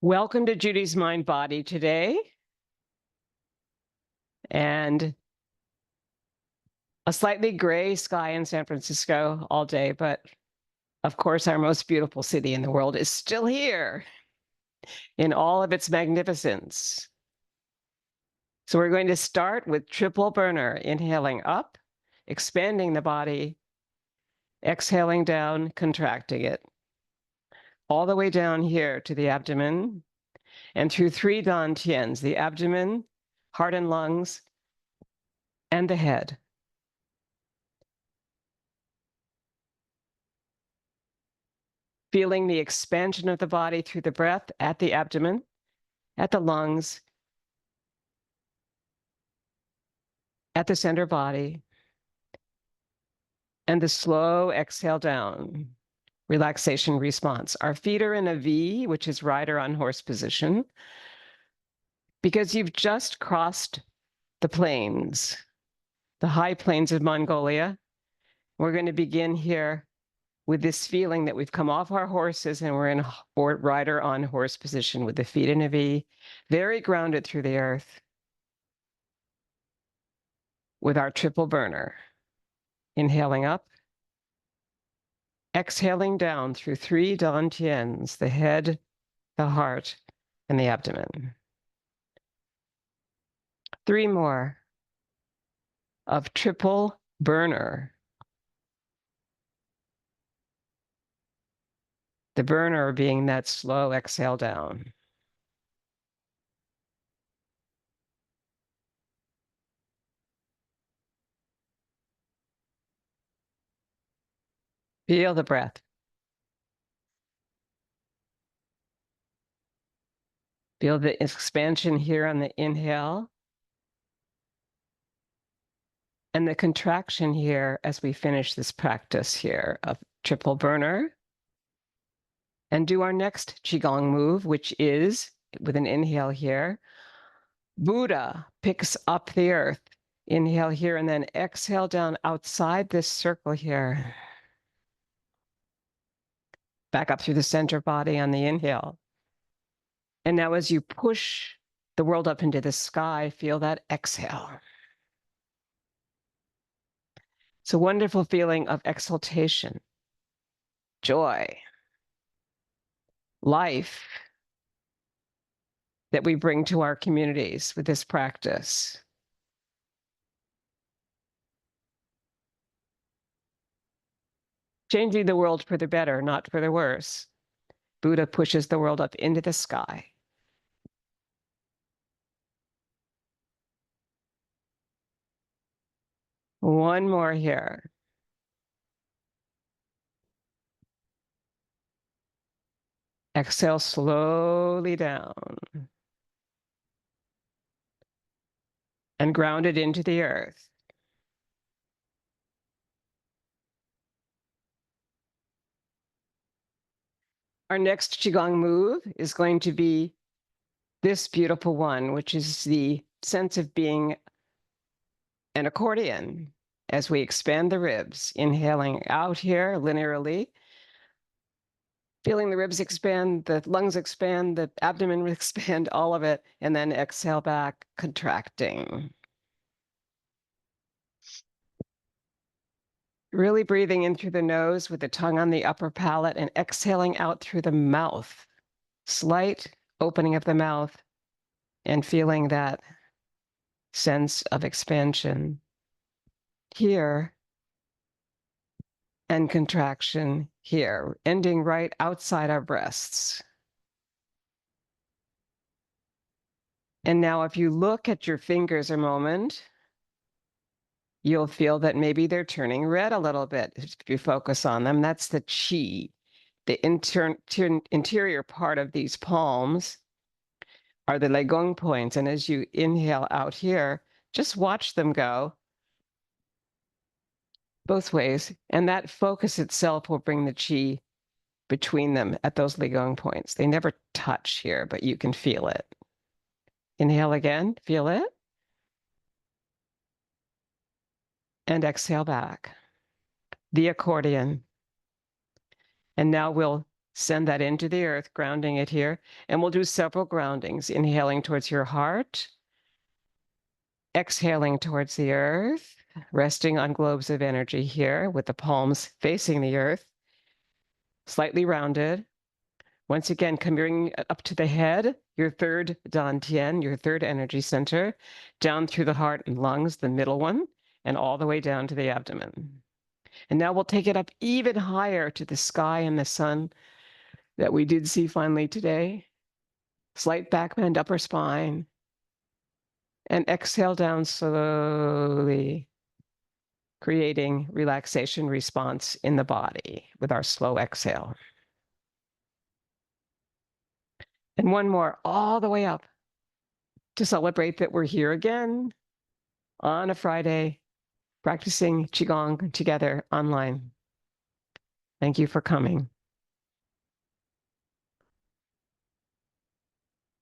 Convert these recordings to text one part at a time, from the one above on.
Welcome to Judy's Mind Body today. And a slightly gray sky in San Francisco all day, but of course, our most beautiful city in the world is still here in all of its magnificence. So we're going to start with triple burner, inhaling up, expanding the body, exhaling down, contracting it, all the way down here to the abdomen, and through 3 dantians, the abdomen, heart and lungs, and the head. Feeling the expansion of the body through the breath at the abdomen, at the lungs, at the center body, and the slow exhale down, relaxation response. Our feet are in a V, which is rider on horse position, because you've just crossed the plains, the high plains of Mongolia. We're going to begin here with this feeling that we've come off our horses and we're in rider on horse position with the feet in a V, very grounded through the earth with our triple burner. Inhaling up, exhaling down through 3 dantians, the head, the heart, and the abdomen. 3 more of triple burner. The burner being that slow exhale down. Feel the breath. Feel the expansion here on the inhale and the contraction here as we finish this practice here of triple burner. And do our next Qigong move, which is, with an inhale here, Buddha picks up the earth. Inhale here and then exhale down outside this circle here. Back up through the center body on the inhale. And now as you push the world up into the sky, feel that exhale. It's a wonderful feeling of exaltation, joy, life that we bring to our communities with this practice. Changing the world for the better, not for the worse. Buddha pushes the world up into the sky. One more here. Exhale slowly down. And ground it into the earth. Our next Qigong move is going to be this beautiful one, which is the sense of being an accordion as we expand the ribs, inhaling out here linearly, feeling the ribs expand, the lungs expand, the abdomen expand, all of it, and then exhale back, contracting. Really breathing in through the nose with the tongue on the upper palate and exhaling out through the mouth. Slight opening of the mouth and feeling that sense of expansion here and contraction here, ending right outside our breasts. And now if you look at your fingers a moment, you'll feel that maybe they're turning red a little bit if you focus on them. That's the chi. The interior part of these palms are the Legong points. And as you inhale out here, just watch them go both ways. And that focus itself will bring the chi between them at those Legong points. They never touch here, but you can feel it. Inhale again, feel it. And exhale back. The accordion. And now we'll Send that into the earth, grounding it here. And we'll do several groundings, inhaling towards your heart, exhaling towards the earth, resting on globes of energy here with the palms facing the earth, slightly rounded. Once again, coming up to the head, your third dantian, your third energy center, down through the heart and lungs, the middle one, and all the way down to the abdomen. And now we'll take it up even higher to the sky and the sun that we did see finally today. Slight back bend, upper spine, and exhale down slowly, creating relaxation response in the body with our slow exhale. And one more, all the way up to celebrate that we're here again on a Friday, practicing Qigong together online. Thank you for coming.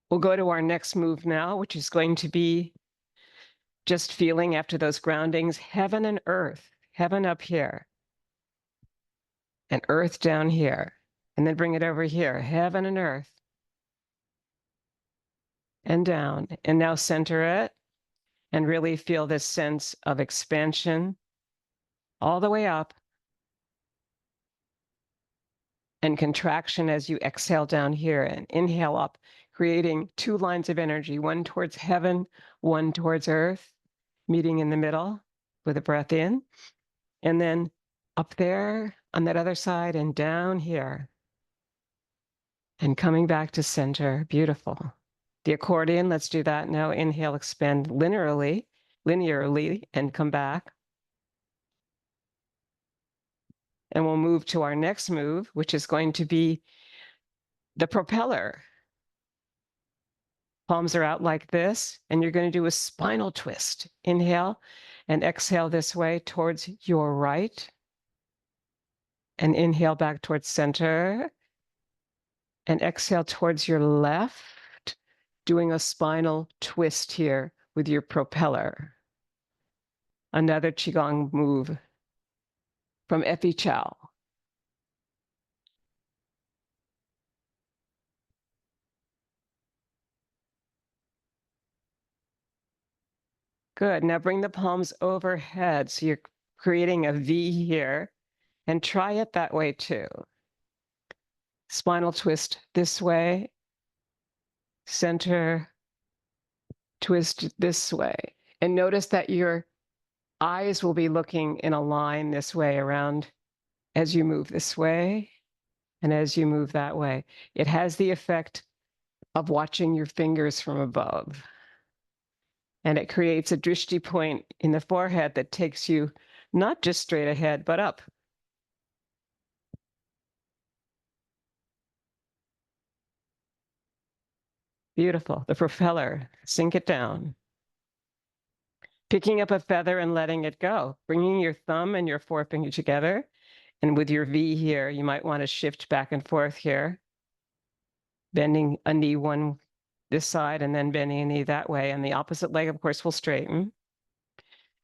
We'll go to our next move now, which is going to be just feeling after those groundings, heaven and earth, heaven up here, and earth down here. And then bring it over here, heaven and earth, and down. And now center it and really feel this sense of expansion all the way up and contraction as you exhale down here and inhale up, creating two lines of energy, one towards heaven, one towards earth, meeting in the middle with a breath in, and then up there on that other side and down here and coming back to center. Beautiful. The accordion, let's do that now. Inhale, expand linearly, and come back. And we'll move to our next move, which is going to be the propeller. Palms are out like this, and you're going to do a spinal twist. Inhale and exhale this way towards your right. And inhale back towards center. And exhale towards your left, doing a spinal twist here with your propeller. Another Qigong move from Effie Chow. Good. Now bring the palms overhead. So you're creating a V here, and try it that way too. Spinal twist this way, center, twist this way. And notice that your eyes will be looking in a line this way around as you move this way and as you move that way. It has the effect of watching your fingers from above. And it creates a drishti point in the forehead that takes you not just straight ahead, but up. Beautiful. The propeller, sink it down. Picking up a feather and letting it go, bringing your thumb and your forefinger together. And with your V here, you might want to shift back and forth here, bending a knee one this side and then bending a knee that way. And the opposite leg, of course, will straighten.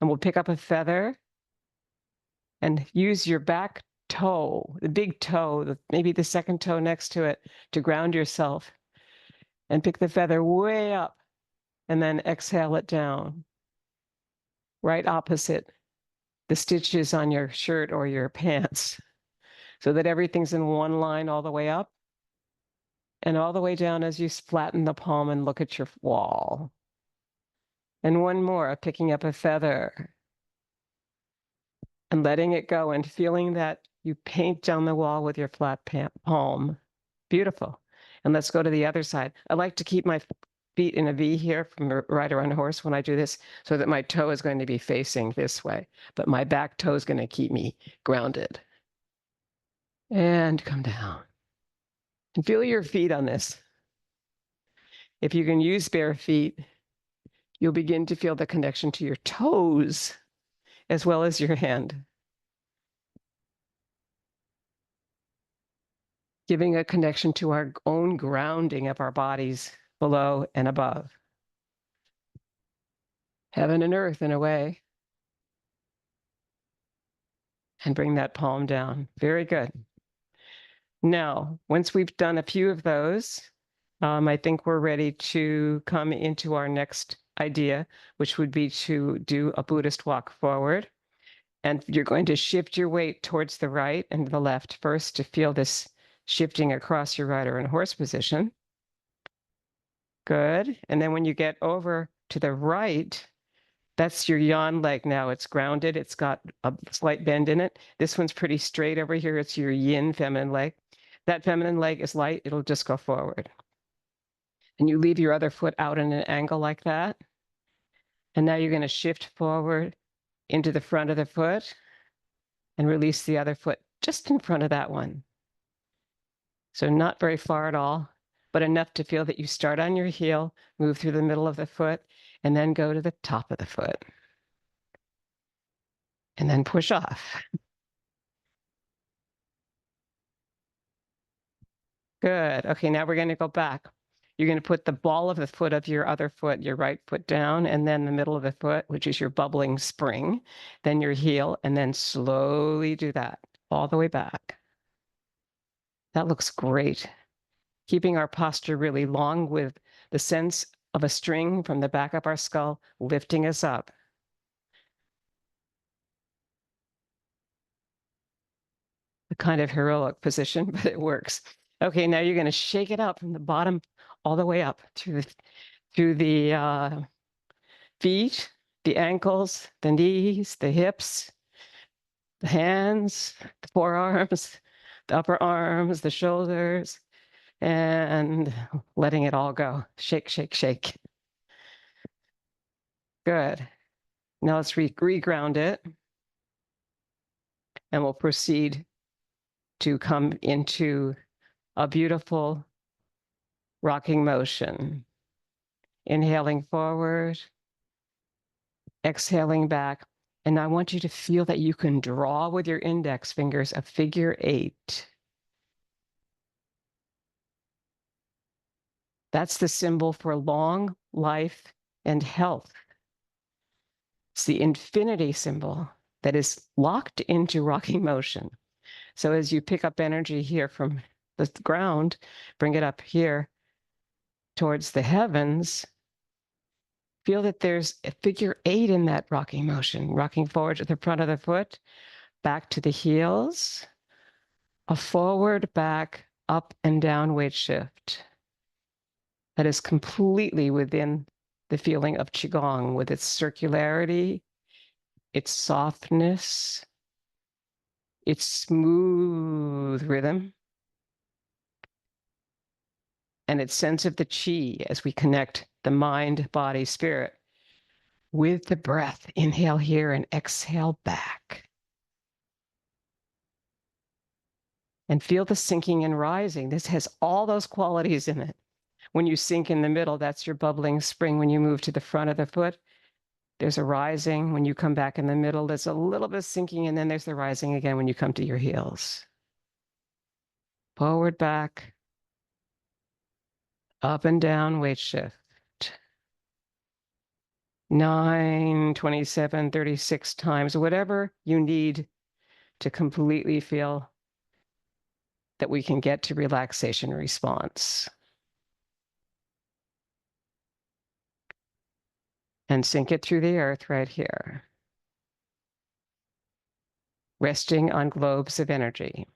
And we'll pick up a feather and use your back toe, the big toe, maybe the second toe next to it, to ground yourself. And pick the feather way up and then exhale it down. Right opposite the stitches on your shirt or your pants, so that everything's in one line all the way up and all the way down as you flatten the palm and look at your wall. And one more, picking up a feather and letting it go and feeling that you paint down the wall with your flat palm. Beautiful. And let's go to the other side. I like to keep my feet in a V here from rider on a horse when I do this, so that my toe is going to be facing this way, but my back toe is going to keep me grounded. And come down. And feel your feet on this. If you can use bare feet, you'll begin to feel the connection to your toes as well as your hand. Giving a connection to our own grounding of our bodies below and above. Heaven and earth in a way. And bring that palm down. Very good. Now, once we've done a few of those, I think we're ready to come into our next idea, which would be to do a Buddhist walk forward. And you're going to shift your weight towards the right and the left first to feel this shifting across your rider and horse position. Good. And then when you get over to the right, that's your yan leg now. It's grounded. It's got a slight bend in it. This one's pretty straight over here. It's your yin feminine leg. That feminine leg is light. It'll just go forward. And you leave your other foot out in an angle like that. And now you're going to shift forward into the front of the foot and release the other foot just in front of that one. So not very far at all, but enough to feel that you start on your heel, move through the middle of the foot, and then go to the top of the foot. And then push off. Good. Okay, now we're going to go back. You're going to put the ball of the foot of your other foot, your right foot down, and then the middle of the foot, which is your bubbling spring, then your heel, and then slowly do that all the way back. That looks great. Keeping our posture really long with the sense of a string from the back of our skull lifting us up. A kind of heroic position, but it works. Okay, now you're going to shake it out from the bottom all the way up through the feet, the ankles, the knees, the hips, the hands, the forearms, the upper arms, the shoulders, and letting it all go. Shake, shake, shake. Good. Now let's reground it, and we'll proceed to come into a beautiful rocking motion. Inhaling forward, exhaling back. And I want you to feel that you can draw with your index fingers a figure 8. That's the symbol for long life and health. It's the infinity symbol that is locked into rocking motion. So as you pick up energy here from the ground, bring it up here towards the heavens, feel that there's a figure 8 in that rocking motion, rocking forward to the front of the foot, back to the heels, a forward, back, up and down weight shift. That is completely within the feeling of Qigong with its circularity, its softness, its smooth rhythm, and its sense of the Chi as we connect the mind, body, spirit with the breath. Inhale here and exhale back. And feel the sinking and rising. This has all those qualities in it. When you sink in the middle, that's your bubbling spring. When you move to the front of the foot, there's a rising. When you come back in the middle, there's a little bit of sinking, and then there's the rising again when you come to your heels. Forward, back, up and down, weight shift. 9, 27, 36 times, whatever you need to completely feel that we can get to relaxation response. And sink it through the earth right here. Resting on globes of energy.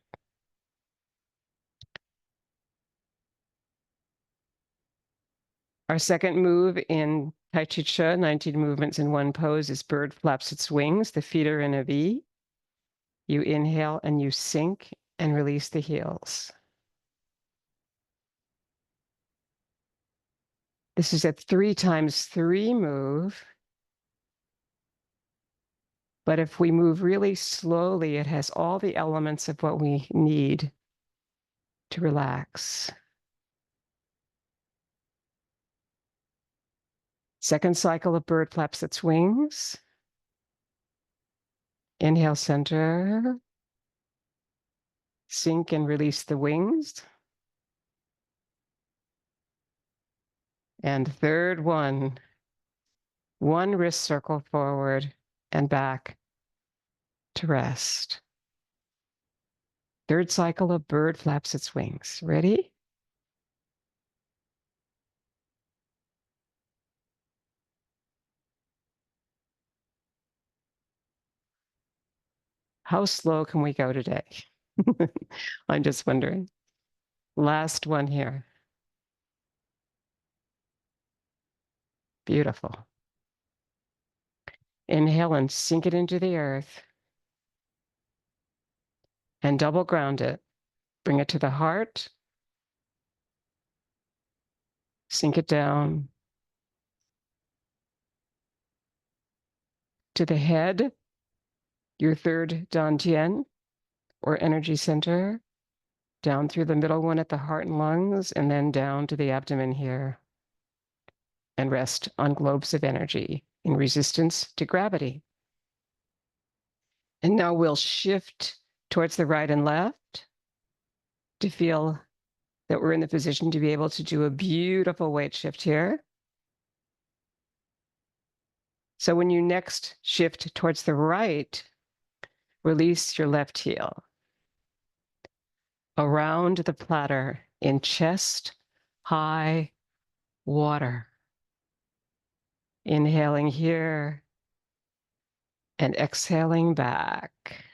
Our second move in Tai Chi Chuan, 19 movements in one pose, is bird flaps its wings. The feet are in a V. You inhale and you sink and release the heels. This is a 3x3 move. But if we move really slowly, it has all the elements of what we need to relax. Second cycle of bird flaps its wings. Inhale, center. Sink and release the wings. And third one wrist circle forward and back to rest. Third cycle of bird flaps its wings. Ready? How slow can we go today? I'm just wondering. Last one here. Beautiful. Inhale and sink it into the earth and double ground it. Bring it to the heart. Sink it down to the head, your third dantian or energy center, down through the middle one at the heart and lungs, and then down to the abdomen here. And rest on globes of energy in resistance to gravity. And now we'll shift towards the right and left to feel that we're in the position to be able to do a beautiful weight shift here. So when you next shift towards the right, release your left heel. Around the platter in chest high water. Inhaling here and exhaling back.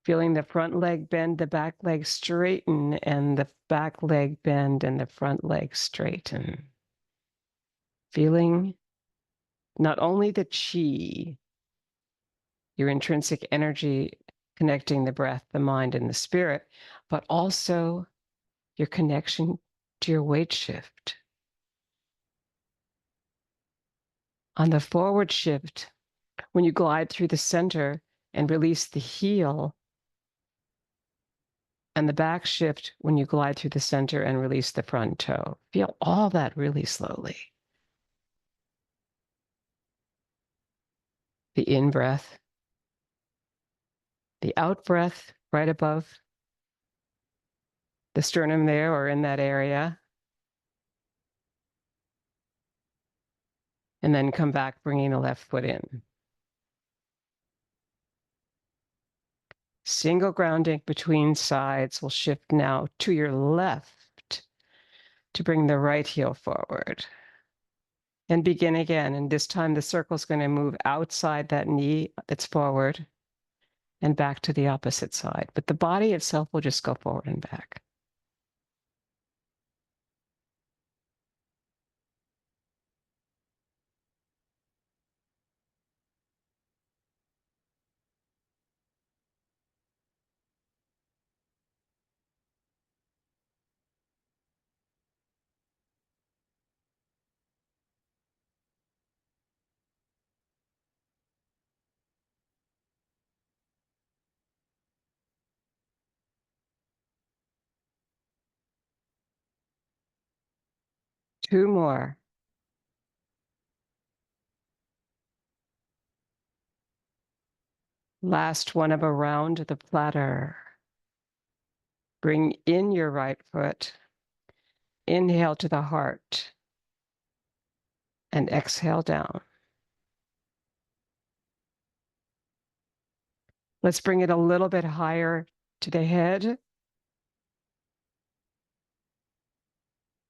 Feeling the front leg bend, the back leg straighten, and the back leg bend and the front leg straighten. Feeling not only the chi, your intrinsic energy connecting the breath, the mind, and the spirit, but also your connection to your weight shift. On the forward shift, when you glide through the center and release the heel, and the back shift when you glide through the center and release the front toe. Feel all that really slowly. The in-breath, the out-breath right above the sternum there or in that area. And then come back, bringing the left foot in. Single grounding between sides will shift now to your left to bring the right heel forward. And begin again. And this time the circle's going to move outside that knee that's forward and back to the opposite side. But the body itself will just go forward and back. Two more. Last one of around the platter. Bring in your right foot. Inhale to the heart. And exhale down. Let's bring it a little bit higher to the head.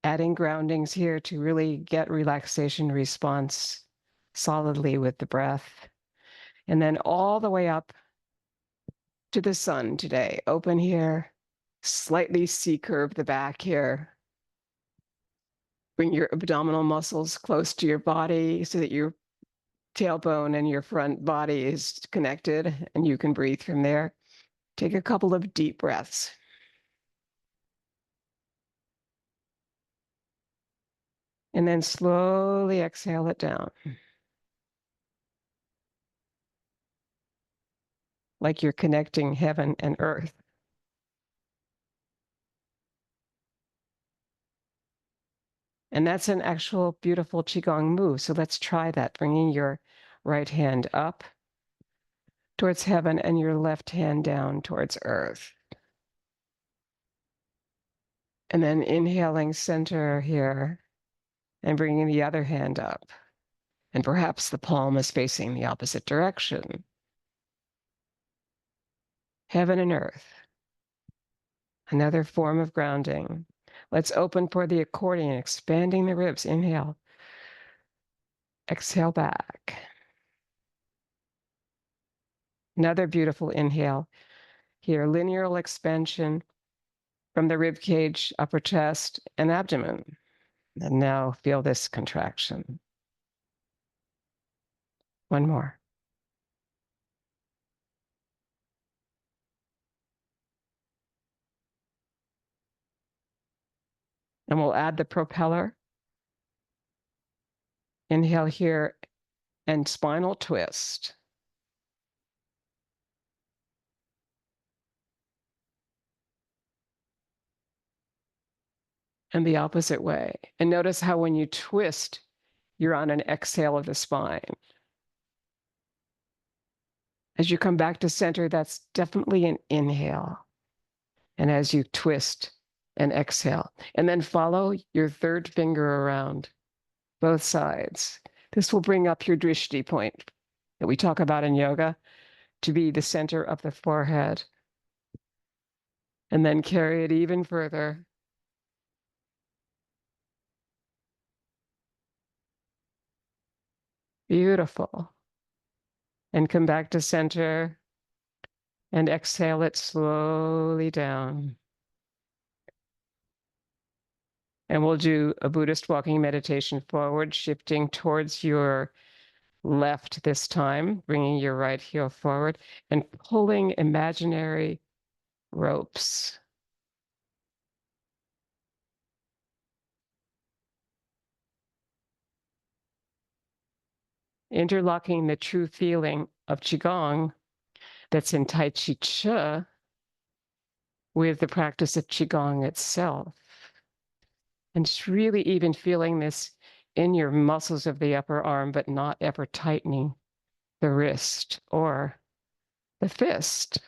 Adding groundings here to really get relaxation response solidly with the breath. And then all the way up to the sun today. Open here. Slightly C-curve the back here. Bring your abdominal muscles close to your body so that your tailbone and your front body is connected and you can breathe from there. Take a couple of deep breaths. And then slowly exhale it down. Like you're connecting heaven and earth. And that's an actual beautiful Qigong move. So let's try that, bringing your right hand up towards heaven and your left hand down towards earth. And then inhaling center here and bringing the other hand up. And perhaps the palm is facing the opposite direction. heaven and earth. Another form of grounding. Let's open for the accordion, expanding the ribs. Inhale. Exhale back. Another beautiful inhale. Here, linear expansion from the rib cage, upper chest, and abdomen. And now feel this contraction. One more. And we'll add the propeller. Inhale here and spinal twist. And the opposite way. And notice how when you twist, you're on an exhale of the spine. As you come back to center, that's definitely an inhale. And as you twist and exhale, and then follow your third finger around both sides. This will bring up your drishti point that we talk about in yoga to be the center of the forehead. And then carry it even further. Beautiful. And come back to center and exhale it slowly down. And we'll do a Buddhist walking meditation forward, shifting towards your left this time, bringing your right heel forward and pulling imaginary ropes. Interlocking the true feeling of Qigong that's in Chi Chih with the practice of Qigong itself. And just really even feeling this in your muscles of the upper arm, but not ever tightening the wrist or the fist.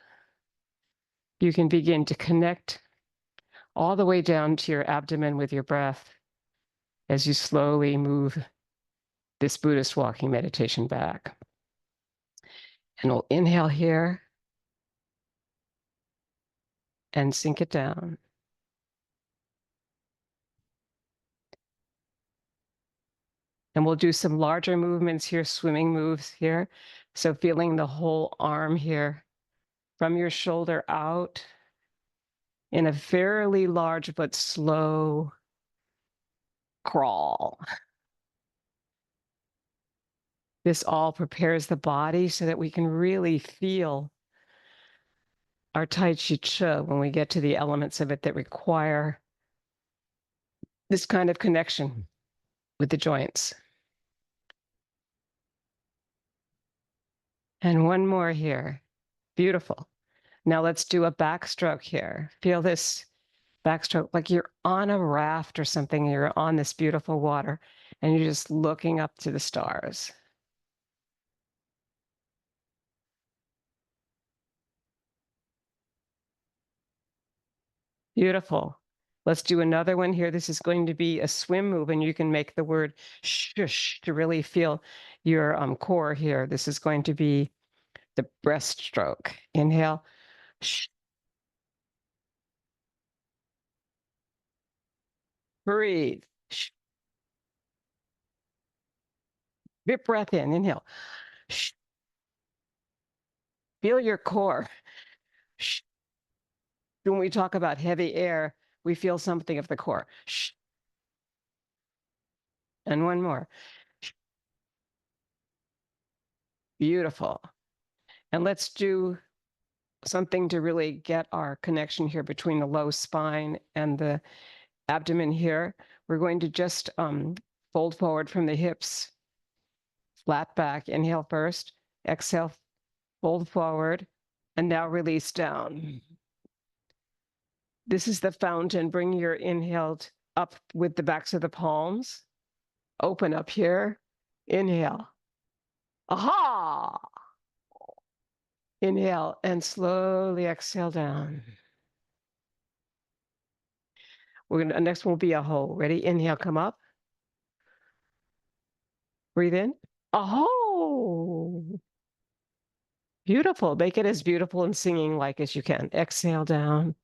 You can begin to connect all the way down to your abdomen with your breath as you slowly move this Buddhist walking meditation back. And we'll inhale here and sink it down. And we'll do some larger movements here, swimming moves here. So feeling the whole arm here from your shoulder out in a fairly large but slow crawl. This all prepares the body so that we can really feel our Tai Chi Chi when we get to the elements of it that require this kind of connection with the joints. And one more here. Beautiful. Now let's do a backstroke here. Feel this backstroke like you're on a raft or something. You're on this beautiful water and you're just looking up to the stars. Beautiful. Let's do another one here. This is going to be a swim move, and you can make the word shush to really feel your core here. This is going to be the breaststroke. Inhale. Shh. Breathe. Shh. Deep breath in. Inhale. Shh. Feel your core. Shh. When we talk about heavy air, we feel something of the core. Shh. And one more. Shh. Beautiful. And let's do something to really get our connection here between the low spine and the abdomen here. We're going to just fold forward from the hips, flat back. Inhale first, exhale, fold forward, and now release down. This is the fountain. Bring your inhale up with the backs of the palms. Open up here. Inhale. Aha! Inhale and slowly exhale down. Next one will be a ho. Ready? Inhale, come up. Breathe in. A ho! Beautiful. Make it as beautiful and singing like as you can. Exhale down.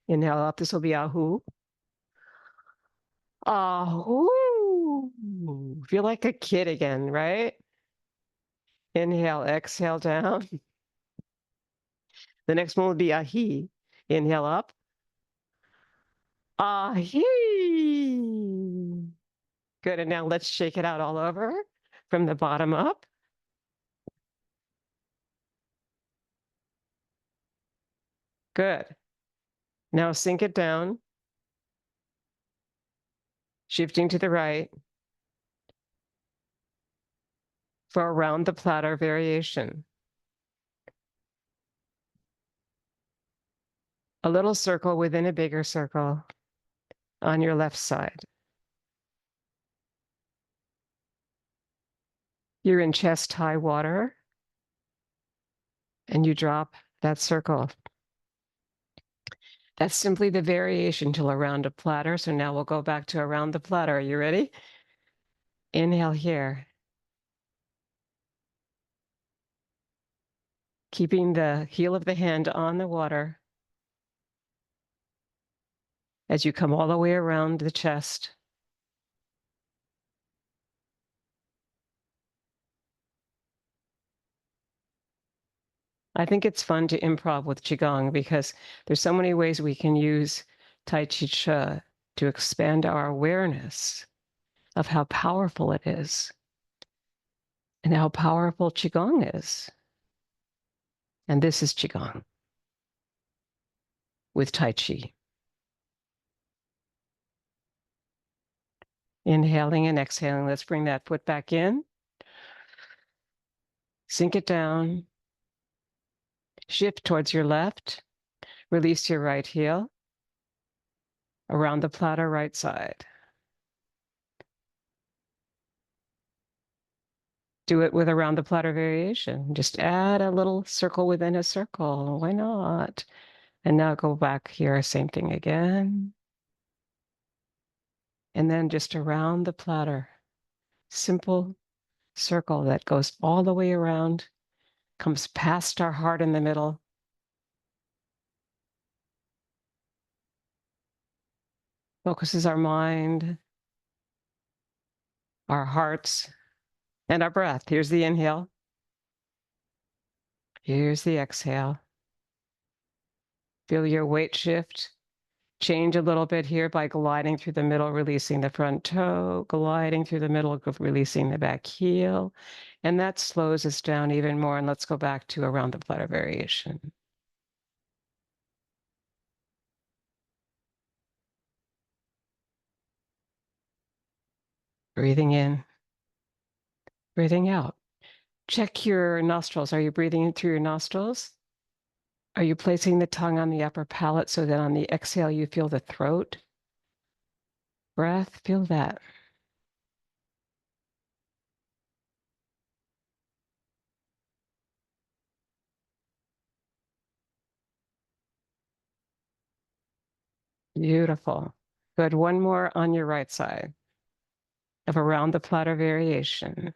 Inhale up. This will be Ahu. Ahu. Feel like a kid again, right? Inhale, exhale down. The next one will be Ahi. Inhale up. Ahi. Good. And now let's shake it out all over from the bottom up. Good. Now sink it down. Shifting to the right for a round the platter variation. A little circle within a bigger circle on your left side. You're in chest high water and you drop that circle. That's simply the variation till around a platter. So now we'll go back to around the platter. Are you ready? Inhale here. Keeping the heel of the hand on the water as you come all the way around the chest. I think it's fun to improv with Qigong because there's so many ways we can use Chi Chih to expand our awareness of how powerful it is and how powerful Qigong is. And this is Qigong with Tai Chi. Inhaling and exhaling. Let's bring that foot back in. Sink it down. Shift towards your left. Release your right heel. Around the platter, right side. Do it with around the platter variation. Just add a little circle within a circle. Why not? And now go back here, same thing again. And then just around the platter. Simple circle that goes all the way around, comes past our heart in the middle. Focuses our mind, our hearts, and our breath. Here's the inhale. Here's the exhale. Feel your weight shift. Change a little bit here by gliding through the middle, releasing the front toe, gliding through the middle, releasing the back heel. And that slows us down even more. And let's go back to around the platter variation. Breathing in, breathing out. Check your nostrils. Are you breathing in through your nostrils? Are you placing the tongue on the upper palate so that on the exhale you feel the throat? Breath, feel that. Beautiful. Good. One more on your right side of around the platter variation.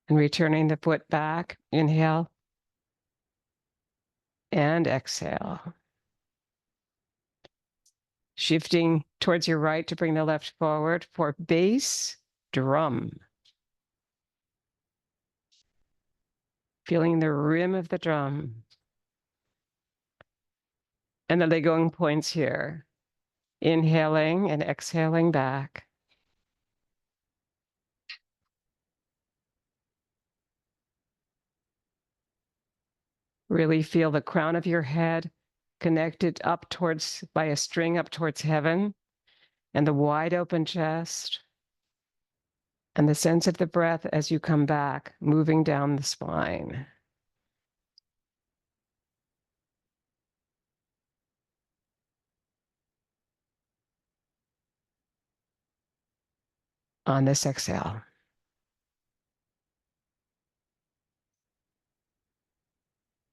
And returning the foot back. Inhale and exhale. Shifting towards your right to bring the left forward for bass drum. Feeling the rim of the drum. And the Qigong points here. Inhaling and exhaling back. Really feel the crown of your head connected up towards, by a string up towards heaven, and the wide open chest, and the sense of the breath as you come back, moving down the spine. On this exhale.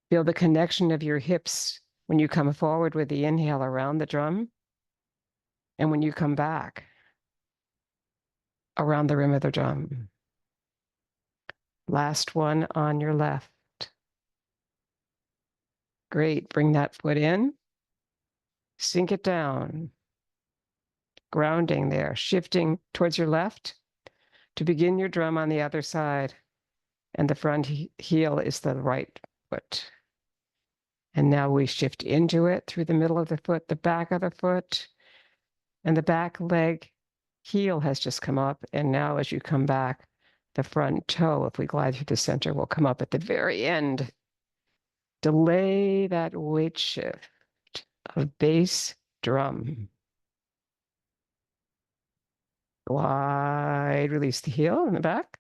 Feel the connection of your hips when you come forward with the inhale around the drum, and when you come back around the rim of the drum. Last one on your left. Great. Bring that foot in. Sink it down. Grounding there. Shifting towards your left to begin your drum on the other side. And the front heel is the right foot. And now we shift into it through the middle of the foot, the back of the foot, and the back leg heel has just come up. And now as you come back, the front toe, if we glide through the center, will come up at the very end. Delay that weight shift of bass drum. Glide, release the heel in the back.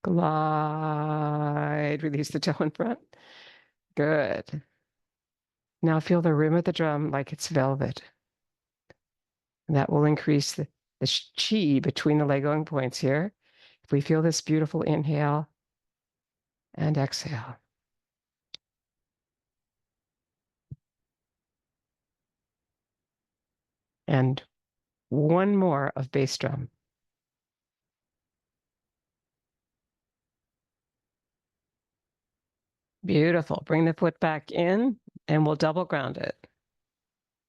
Glide, release the toe in front. Good. Now feel the rim of the drum like it's velvet. And that will increase the chi between the leg going points here. If we feel this beautiful inhale and exhale. And one more of bass drum. Beautiful. Bring the foot back in and we'll double ground it.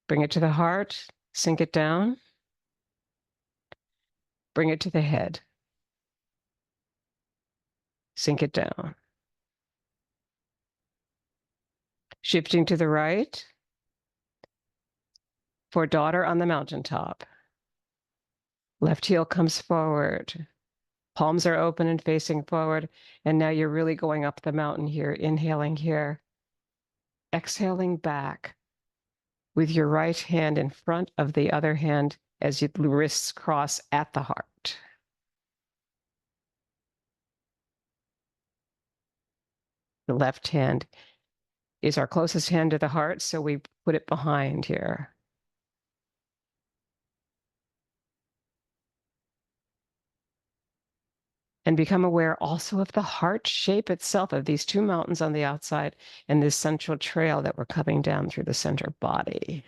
Bring it to the heart, sink it down. Bring it to the head. Sink it down. Shifting to the right for daughter on the mountaintop. Left heel comes forward. Palms are open and facing forward. And now you're really going up the mountain here, inhaling here. Exhaling back with your right hand in front of the other hand as your wrists cross at the heart. The left hand is our closest hand to the heart, so we put it behind here. And become aware also of the heart shape itself of these two mountains on the outside and this central trail that we're coming down through the center body.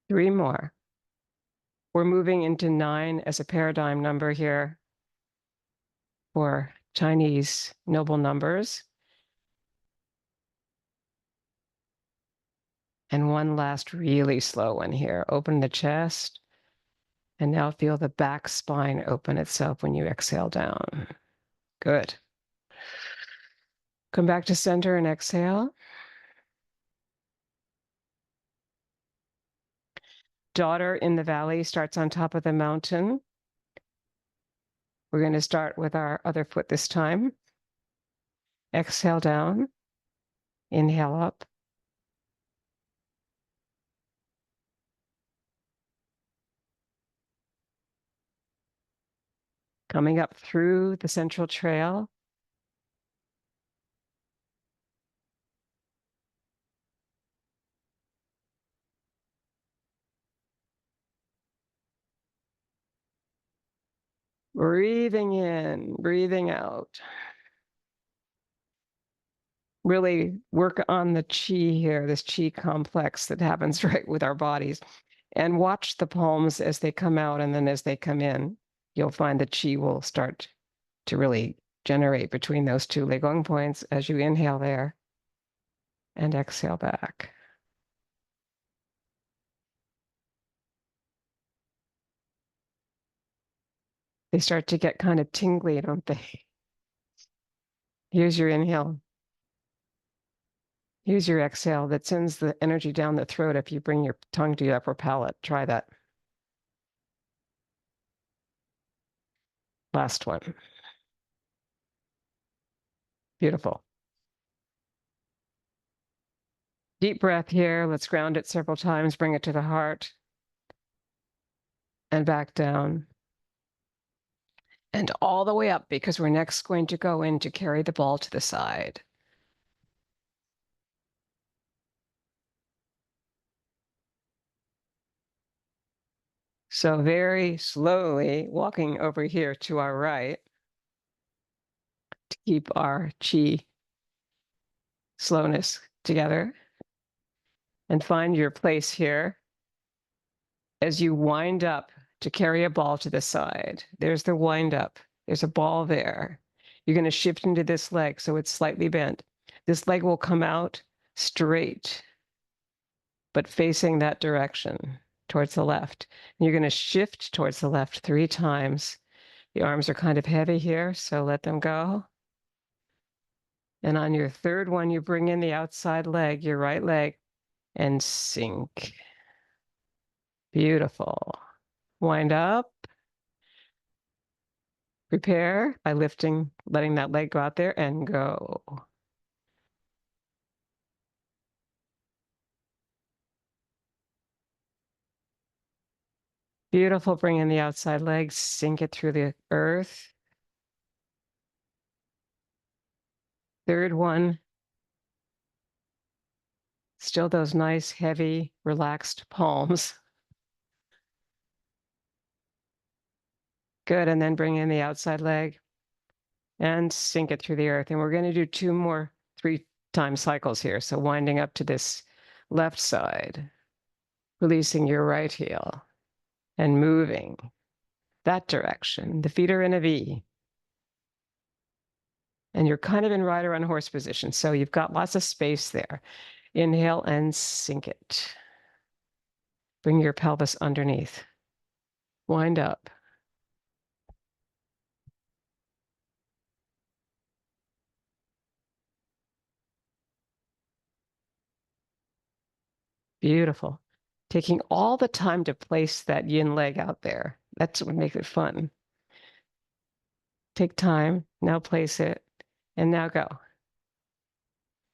Three more. We're moving into 9 as a paradigm number here for Chinese noble numbers. And one last really slow one here. Open the chest. And now feel the back spine open itself when you exhale down. Good. Come back to center and exhale. Daughter in the valley starts on top of the mountain. We're going to start with our other foot this time. Exhale down. Inhale up. Coming up through the central trail. Breathing in, breathing out. Really work on the chi here, this chi complex that happens right with our bodies. And watch the palms as they come out and then as they come in. You'll find the chi will start to really generate between those two Legong points as you inhale there and exhale back. They start to get kind of tingly, don't they? Here's your inhale. Here's your exhale that sends the energy down the throat if you bring your tongue to your upper palate. Try that. Last one. Beautiful. Deep breath here. Let's ground it several times. Bring it to the heart. And back down. And all the way up because we're next going to go in to carry the ball to the side. So very slowly walking over here to our right. to keep our chi slowness together. And find your place here as you wind up to carry a ball to the side. There's the wind up. There's a ball there. You're going to shift into this leg so it's slightly bent. This leg will come out straight, but facing that direction towards the left. And you're going to shift towards the left 3 times. The arms are kind of heavy here, so let them go. And on your third one, you bring in the outside leg, your right leg, and sink. Beautiful. Wind up. Prepare by lifting, letting that leg go out there and go. Beautiful. Bring in the outside leg, sink it through the earth. Third one. Still those nice, heavy, relaxed palms. Good. And then bring in the outside leg and sink it through the earth. And we're going to do 2 more 3-time cycles here. So winding up to this left side, releasing your right heel and moving that direction. The feet are in a V. And you're kind of in rider on horse position. So you've got lots of space there. Inhale and sink it. Bring your pelvis underneath. Wind up. Beautiful. Taking all the time to place that yin leg out there. That's what makes it fun. Take time, now place it, and now go.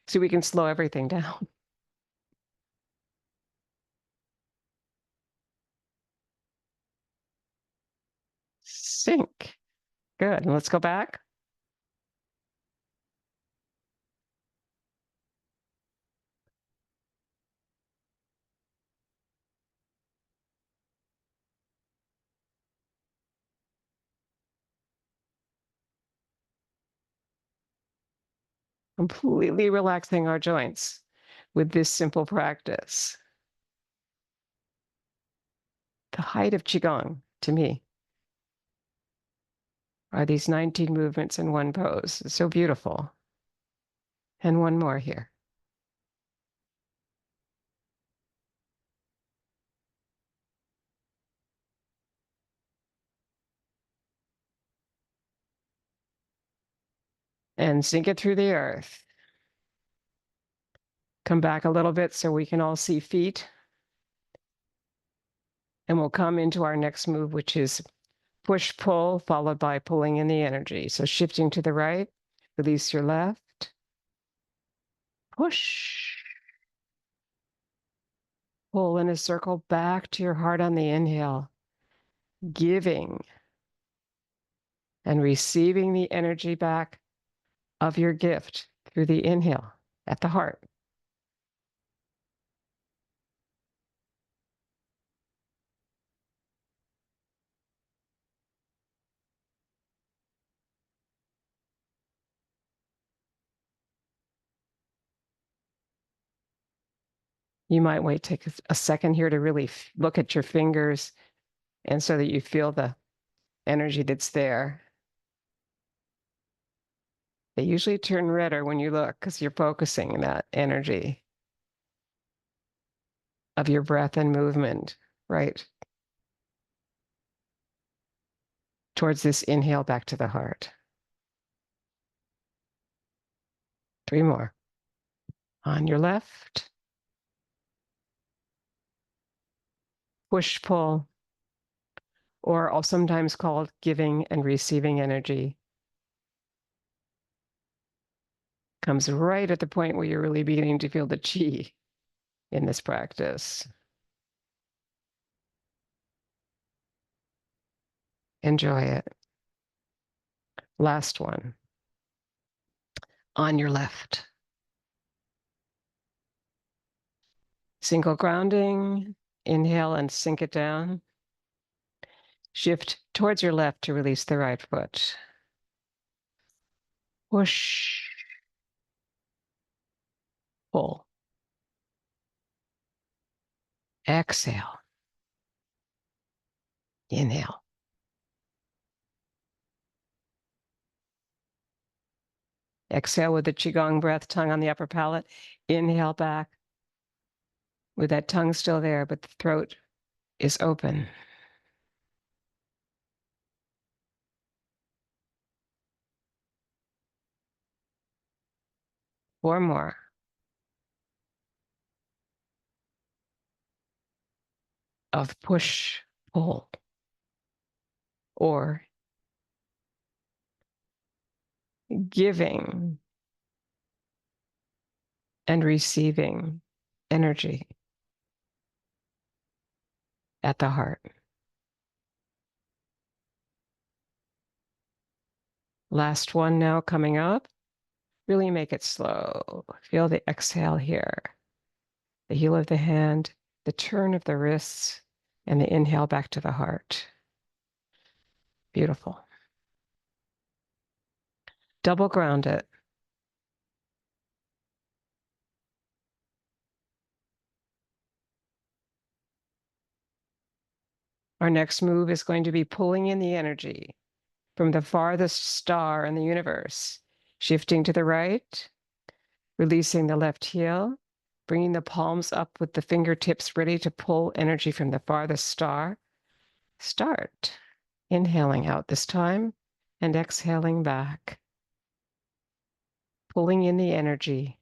So we can slow everything down. Sink. Good. And let's go back. Completely relaxing our joints with this simple practice. The height of Qigong, to me, are these 19 movements in one pose. It's so beautiful. And one more here. And sink it through the earth. Come back a little bit so we can all see feet. And we'll come into our next move, which is push, pull, followed by pulling in the energy. So shifting to the right, release your left. Push. Pull in a circle back to your heart on the inhale. Giving and receiving the energy back of your gift through the inhale at the heart. You might wait, take a second here to really look at your fingers, and so that you feel the energy that's there. They usually turn redder when you look because you're focusing that energy of your breath and movement, right? Towards this inhale back to the heart. 3 more. On your left. Push, pull, or sometimes called giving and receiving energy. Comes right at the point where you're really beginning to feel the chi in this practice. Enjoy it. Last one. On your left. Single grounding. Inhale and sink it down. Shift towards your left to release the right foot. Push, pull. Exhale. Inhale. Exhale with the Qigong breath, tongue on the upper palate. Inhale back with that tongue still there, but the throat is open. Four more. Of push, pull, or giving and receiving energy at the heart. Last one now coming up. Really make it slow. Feel the exhale here. The heel of the hand, the turn of the wrists, and the inhale back to the heart. Beautiful. Double ground it. Our next move is going to be pulling in the energy from the farthest star in the universe, shifting to the right, releasing the left heel, bringing the palms up with the fingertips ready to pull energy from the farthest star. Start. Inhaling out this time and exhaling back. Pulling in the energy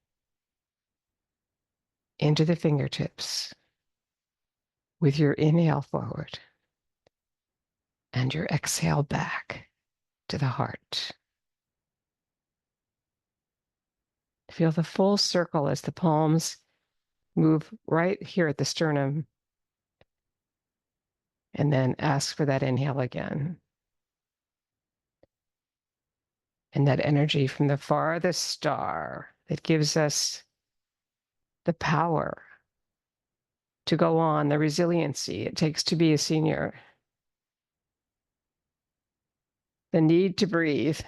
into the fingertips with your inhale forward and your exhale back to the heart. Feel the full circle as the palms move right here at the sternum, and then ask for that inhale again. And that energy from the farthest star that gives us the power to go on, the resiliency it takes to be a senior, the need to breathe.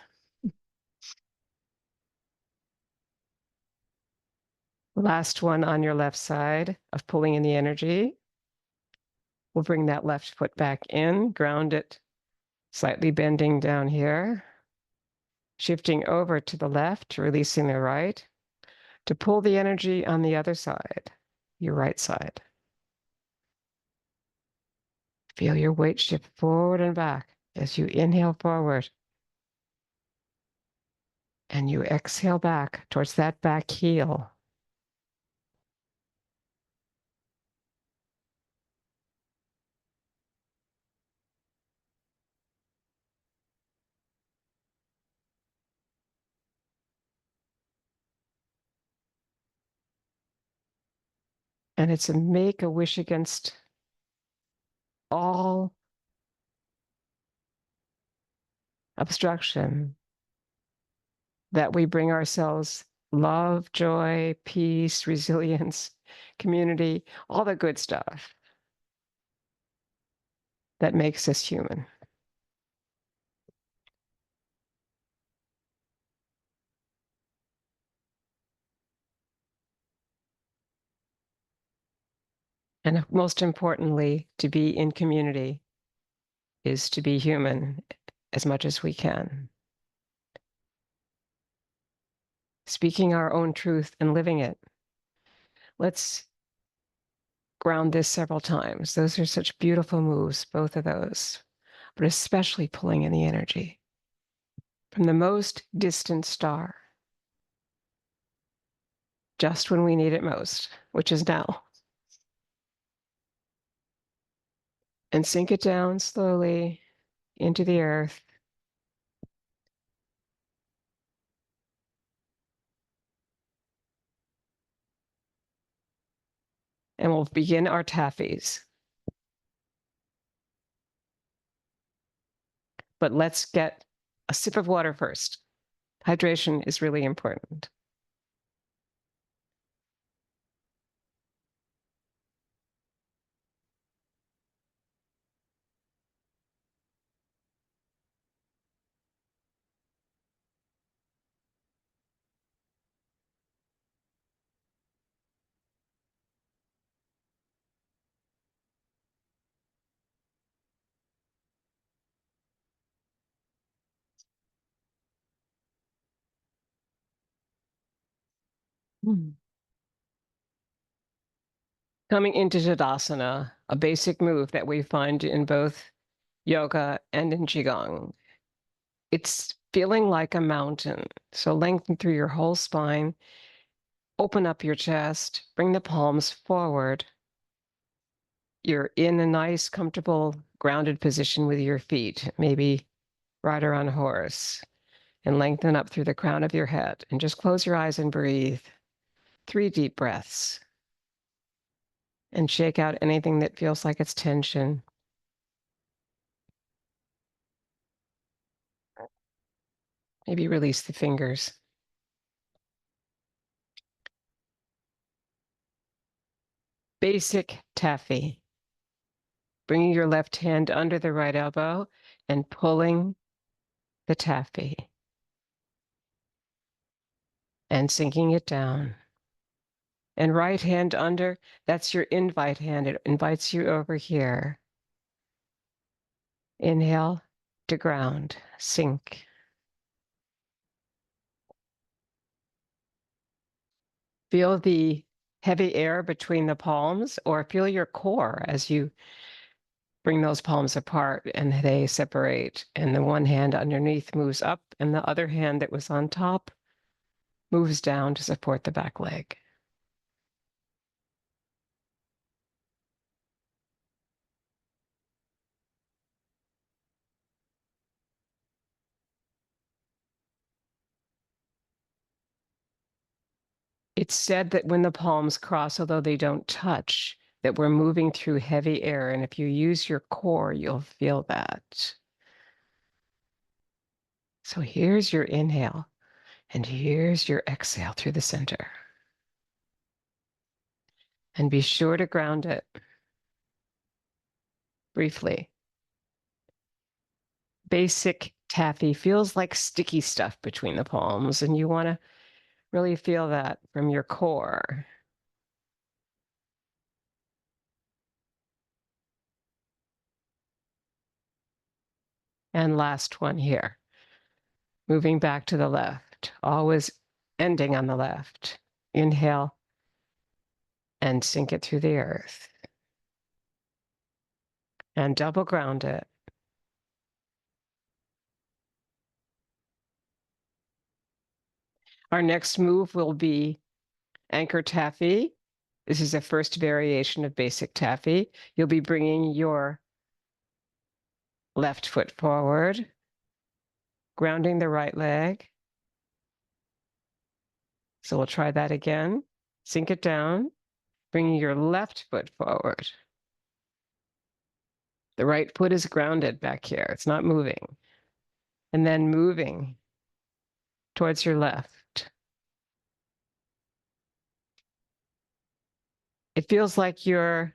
Last one on your left side of pulling in the energy. We'll bring that left foot back in, ground it, slightly bending down here, shifting over to the left, releasing the right, to pull the energy on the other side, your right side. Feel your weight shift forward and back as you inhale forward and you exhale back towards that back heel. And it's a make a wish against all obstruction that we bring ourselves love, joy, peace, resilience, community, all the good stuff that makes us human. And most importantly, to be in community is to be human as much as we can. Speaking our own truth and living it. Let's ground this several times. Those are such beautiful moves, both of those, but especially pulling in the energy from the most distant star, just when we need it most, which is now. And sink it down slowly into the earth. And we'll begin our taffies. But let's get a sip of water first. Hydration is really important. Coming into Tadasana, a basic move that we find in both yoga and in Qigong. It's feeling like a mountain. So lengthen through your whole spine, open up your chest, bring the palms forward. You're in a nice, comfortable, grounded position with your feet, maybe rider on a horse, and lengthen up through the crown of your head. And just close your eyes and breathe. 3 deep breaths. And shake out anything that feels like it's tension. Maybe release the fingers. Basic taffy. Bringing your left hand under the right elbow and pulling the taffy. And sinking it down. And right hand under, that's your invite hand. It invites you over here. Inhale to ground, sink. Feel the heavy air between the palms, or feel your core as you bring those palms apart and they separate. And the one hand underneath moves up, and the other hand that was on top moves down to support the back leg. It's said that when the palms cross, although they don't touch, that we're moving through heavy air. And if you use your core, you'll feel that. So here's your inhale, and here's your exhale through the center. And be sure to ground it briefly. Basic taffy feels like sticky stuff between the palms, and you want to really feel that from your core. And last one here. Moving back to the left, always ending on the left. Inhale and sink it through the earth. And double ground it. Our next move will be anchor taffy. This is a first variation of basic taffy. You'll be bringing your left foot forward, grounding the right leg. So we'll try that again. Sink it down, bringing your left foot forward. The right foot is grounded back here. It's not moving. And then moving towards your left. It feels like your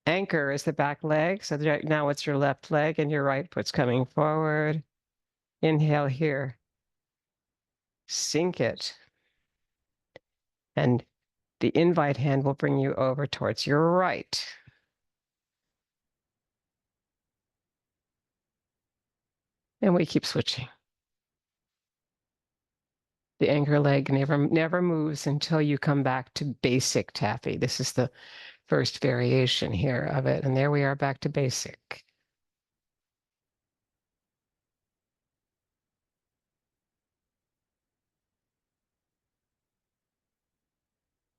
anchor is the back leg. So now it's your left leg and your right foot's coming forward. Inhale here. Sink it. And the invite hand will bring you over towards your right. And we keep switching. The anchor leg never moves until you come back to basic taffy. This is the first variation here of it. And there we are back to basic.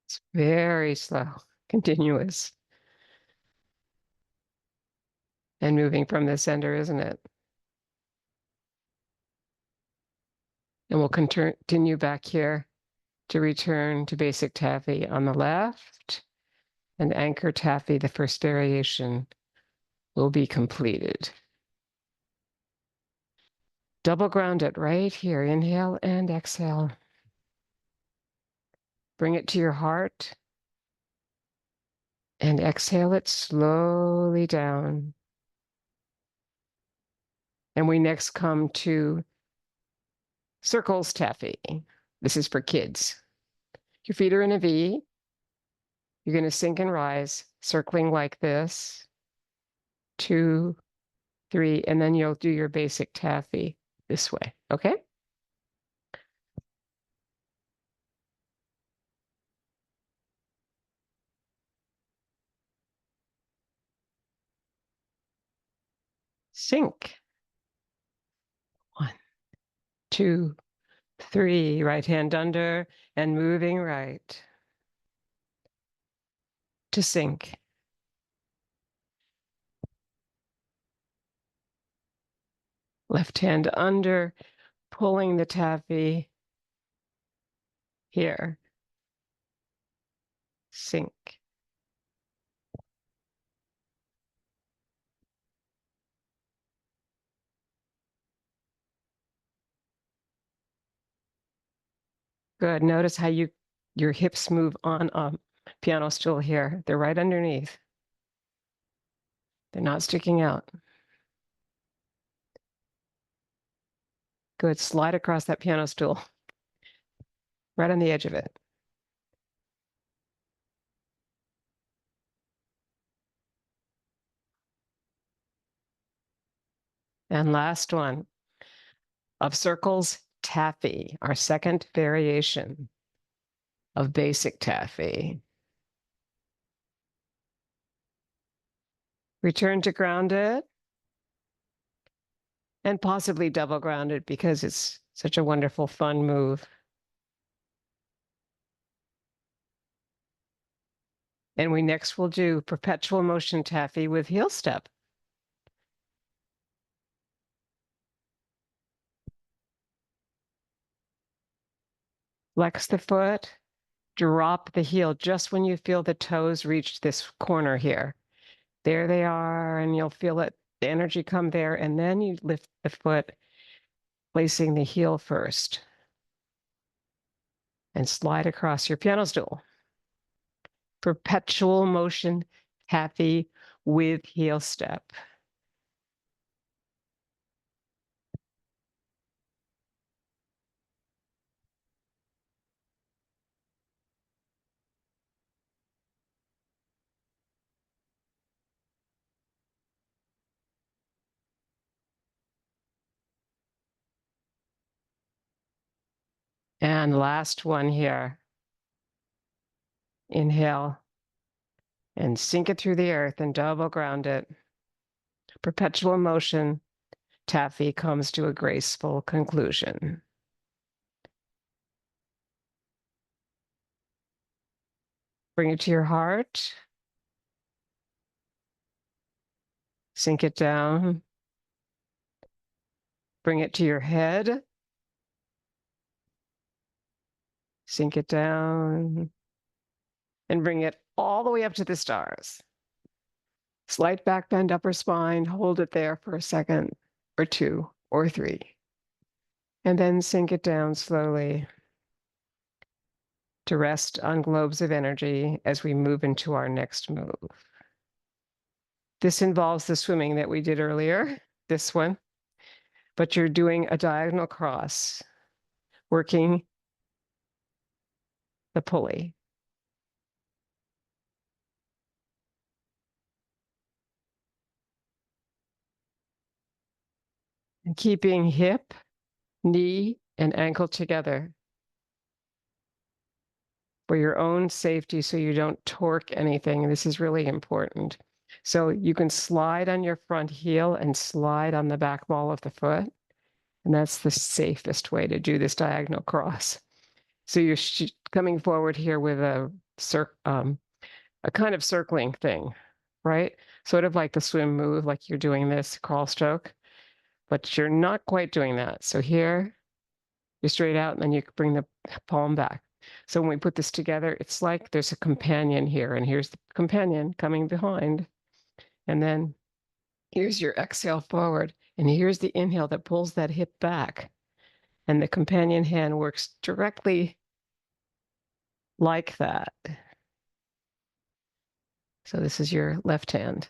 It's very slow, continuous. And moving from the center, isn't it? And we'll continue back here to return to basic taffy on the left, and anchor taffy, the first variation, will be completed. Double ground it right here. Inhale and exhale. Bring it to your heart and exhale it slowly down. And we next come to Circles Taffy. This is for kids. Your feet are in a V. You're going to sink and rise, circling like this. 2, 3, and then you'll do your basic taffy this way, okay? Sink. 1, 2, 3. Right hand under and moving right to sink. Left hand under, pulling the taffy here. Sink. Good. Notice how your hips move on a piano stool here. They're right underneath. They're not sticking out. Good. Slide across that piano stool. Right on the edge of it. And last one of Circles Taffy, our second variation of basic taffy. Return to grounded and possibly double grounded because it's such a wonderful, fun move. And we next will do perpetual motion taffy with heel step. Flex the foot, drop the heel just when you feel the toes reach this corner here. There they are, and you'll feel it, the energy come there, and then you lift the foot, placing the heel first. And slide across your piano stool. Perpetual motion taffy with heel step. And last one here. Inhale and sink it through the earth and double ground it. Perpetual motion taffy comes to a graceful conclusion. Bring it to your heart. Sink it down. Bring it to your head. Sink it down. And bring it all the way up to the stars. Slight back bend, upper spine. Hold it there for a second or 2 or 3. And then sink it down slowly to rest on globes of energy as we move into our next move. This involves the swimming that we did earlier, this one, but you're doing a diagonal cross, working the pulley. And keeping hip, knee, and ankle together for your own safety so you don't torque anything. This is really important. So you can slide on your front heel and slide on the back ball of the foot. And that's the safest way to do this diagonal cross. So you're coming forward here with a kind of circling thing, right? Sort of like the swim move, like you're doing this crawl stroke, but you're not quite doing that. So here, you're straight out, and then you bring the palm back. So when we put this together, it's like there's a companion here, and here's the companion coming behind. And then here's your exhale forward, and here's the inhale that pulls that hip back. And the companion hand works directly like that. So this is your left hand.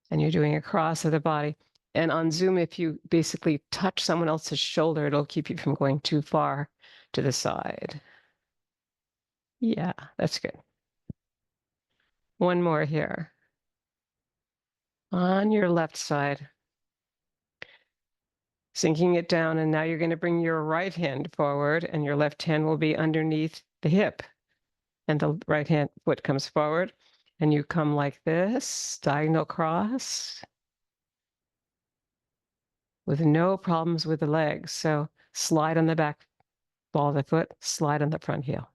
And you're doing a cross of the body. And on Zoom, if you basically touch someone else's shoulder, it'll keep you from going too far to the side. Yeah, that's good. One more here. On your left side. Sinking it down, and now you're going to bring your right hand forward, and your left hand will be underneath the hip. And the right hand foot comes forward, and you come like this, diagonal cross. with no problems with the legs. So slide on the back ball of the foot, slide on the front heel.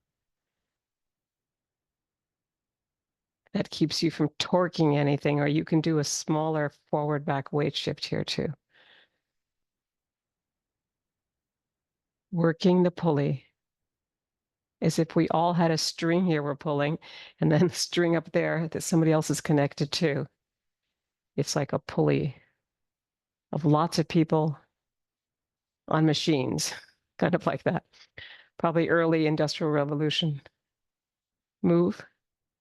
That keeps you from torquing anything, or you can do a smaller forward back weight shift here too. Working the pulley as if we all had a string here we're pulling, and then a string up there that somebody else is connected to. It's like a pulley of lots of people on machines, kind of like that. Probably early Industrial Revolution move,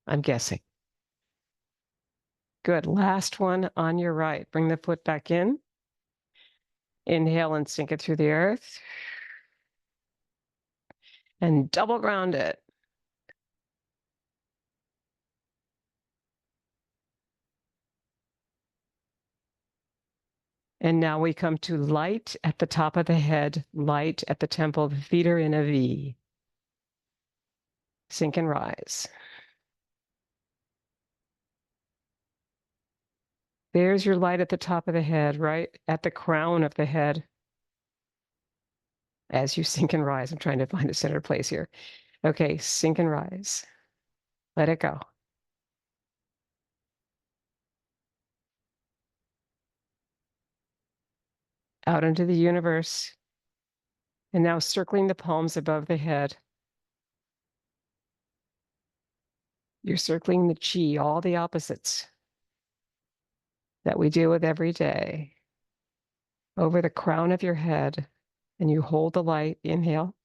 I'm guessing. Good. Last one on your right. Bring the foot back in. Inhale and sink it through the earth. And double ground it. And now we come to light at the top of the head, light at the temple. The feet are in a V. Sink and rise. There's your light at the top of the head, right at the crown of the head. As you sink and rise, I'm trying to find a center place here. Okay, sink and rise. Let it go. Out into the universe. And now circling the palms above the head. You're circling the chi, all the opposites that we deal with every day, over the crown of your head. And you hold the light, inhale,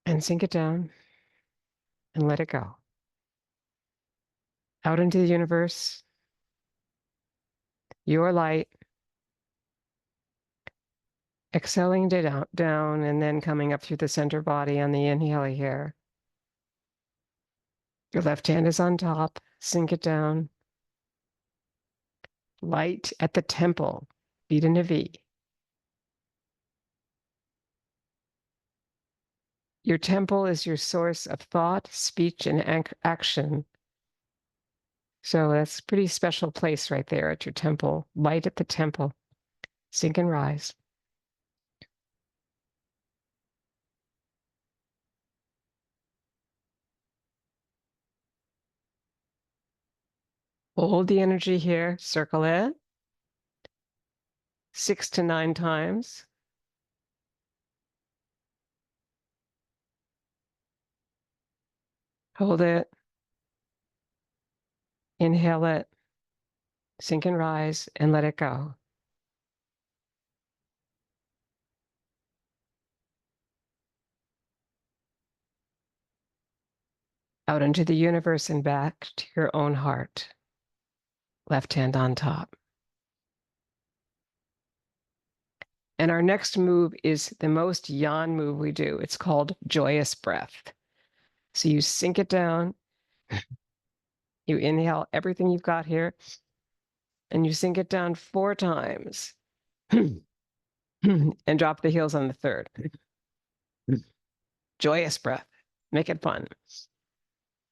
and sink it down, and let it go. Out into the universe, your light, exhaling down, and then coming up through the center body on the inhale here. Your left hand is on top, sink it down. Light at the temple, feet in a V. Your temple is your source of thought, speech, and action. So that's a pretty special place right there at your temple. Light at the temple. Sink and rise. Hold the energy here. Circle it. 6 to 9 times. Hold it. Inhale it. Sink and rise, and let it go. Out into the universe and back to your own heart. Left hand on top. And our next move is the most yan move we do. It's called joyous breath. So you sink it down. You inhale everything you've got here, and you sink it down 4 times. And drop the heels on the third. Joyous breath. Make it fun.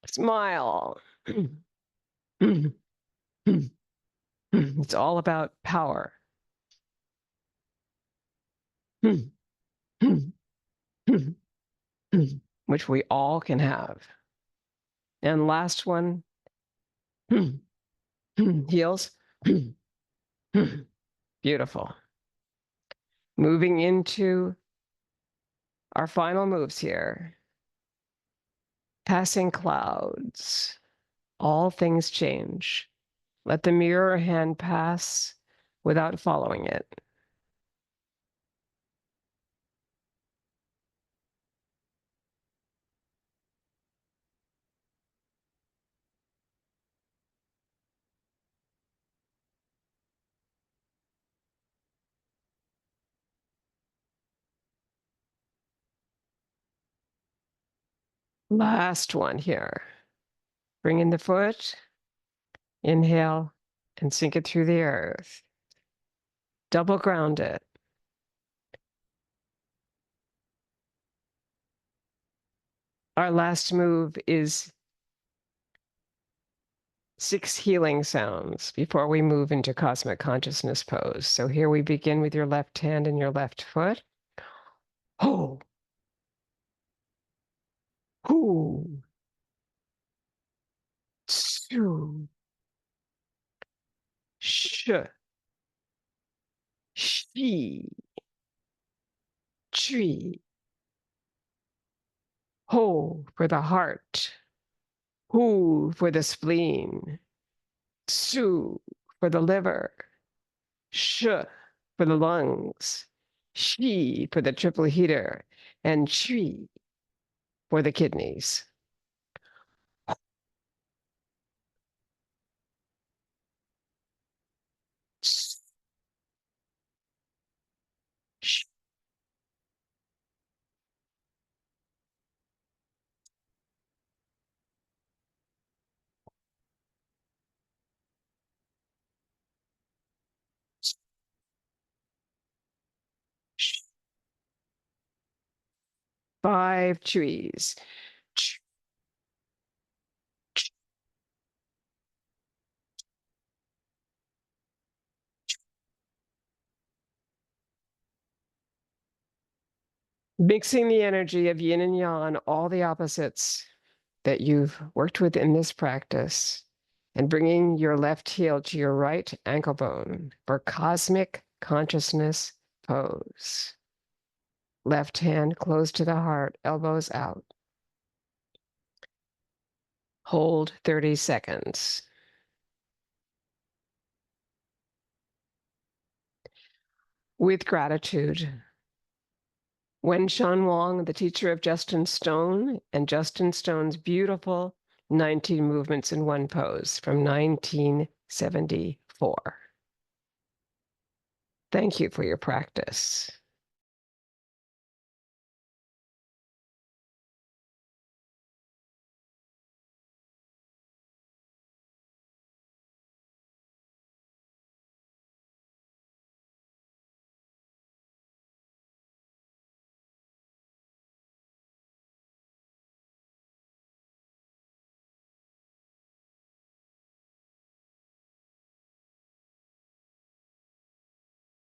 Smile. It's all about power. Which we all can have. And last one, heels. Beautiful. Moving into our final moves here. Passing clouds. All things change. Let the mirror hand pass without following it. Last one here. Bring in the foot. Inhale and sink it through the earth. Double ground it. Our last move is 6 healing sounds before we move into cosmic consciousness pose. So here we begin with your left hand and your left foot. Ho, hoo, tsu, sh, shi, tree. Ho for the heart, hu for the spleen, tsu for the liver, sh for the lungs, shi for the triple heater, and tree for the kidneys. Sh- 5 trees. Mixing the energy of yin and yang, all the opposites that you've worked with in this practice, and bringing your left heel to your right ankle bone for cosmic consciousness pose. Left hand close to the heart, elbows out. Hold 30 seconds. With gratitude, Wen Shan Wang, the teacher of Justin Stone, and Justin Stone's beautiful 19 movements in one pose from 1974. Thank you for your practice.